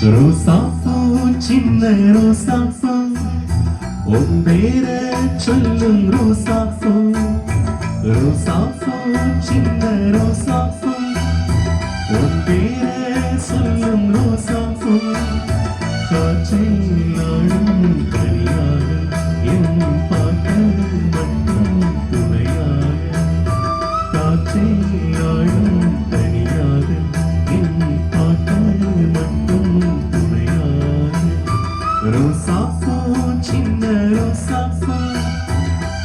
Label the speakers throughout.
Speaker 1: ரோசாப்பூ சின்ன ரோசாப்பூ உன் பேர சொல்லும் ரோசாப்பூ ரோசாப்பூ சின்ன ரோசாப்பூ உன் பேர சொல்லும் ரோசாப்பூ காற்றில் நாடும் கனியாக என் பாட்டல் மட்டும் துணையாக காற்றில் நாடும் கனியாக என் பாட்டல் மட்டும் துணையாக ரோசாப்பூ சின்ன ரோசாப்பூ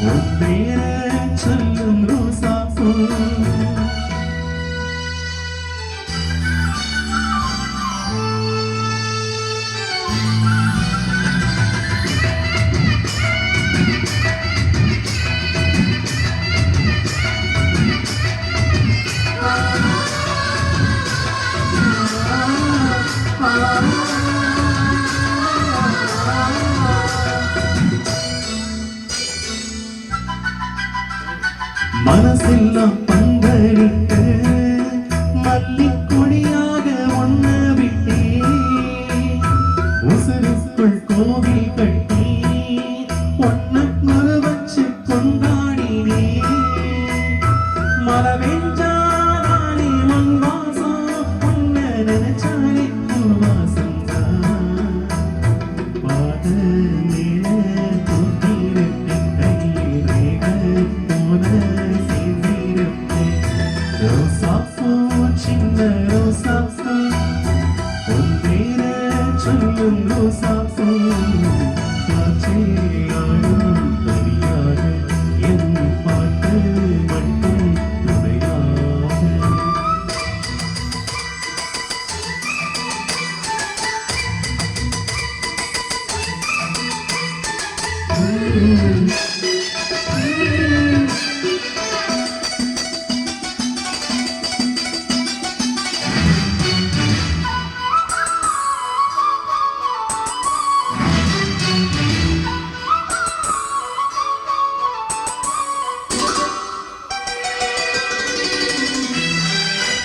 Speaker 1: உன் பேர சொல்லும் ரோசாப்பூ மனசெல்லாம் பந்தளித்து மல்லிக்கொடியாக ஒன்ன விட்டே உசுருக்குள் கோவில் கட்டி ஒன்ன வச்சு கொண்டாடினே மரவெஞ்சானே மண் வாசம் ஒன்ன நினைச்சாலே வாசம் பாத ரோசாப்பூ சின்ன ரோசாப்பூ உன் பேர சொல்லும் ரோசாப்பூ காற்றில் ஆடும் தனியாக என் பாட்டு மட்டும் துணையாக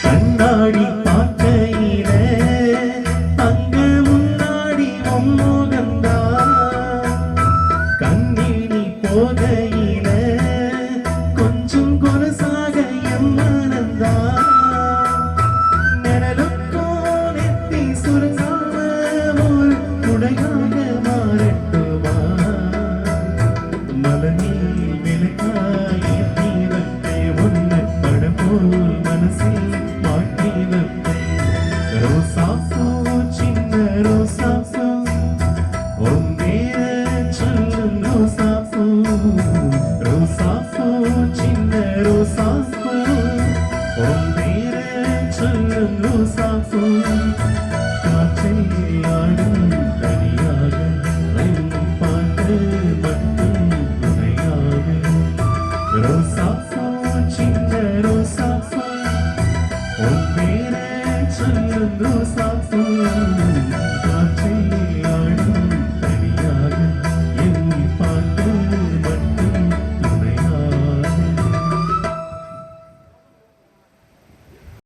Speaker 1: கண்ணாடி பார்க்கையில தங்க முன்னாடி முன்முகந்தா கண்ணில் நீ போகையில கொஞ்சம் கொலுசாக எம்மனந்தா நிழலுக்கோ நெத்தி சுருங்காம ஒரு குடையாக மாறட்டுமா மலனி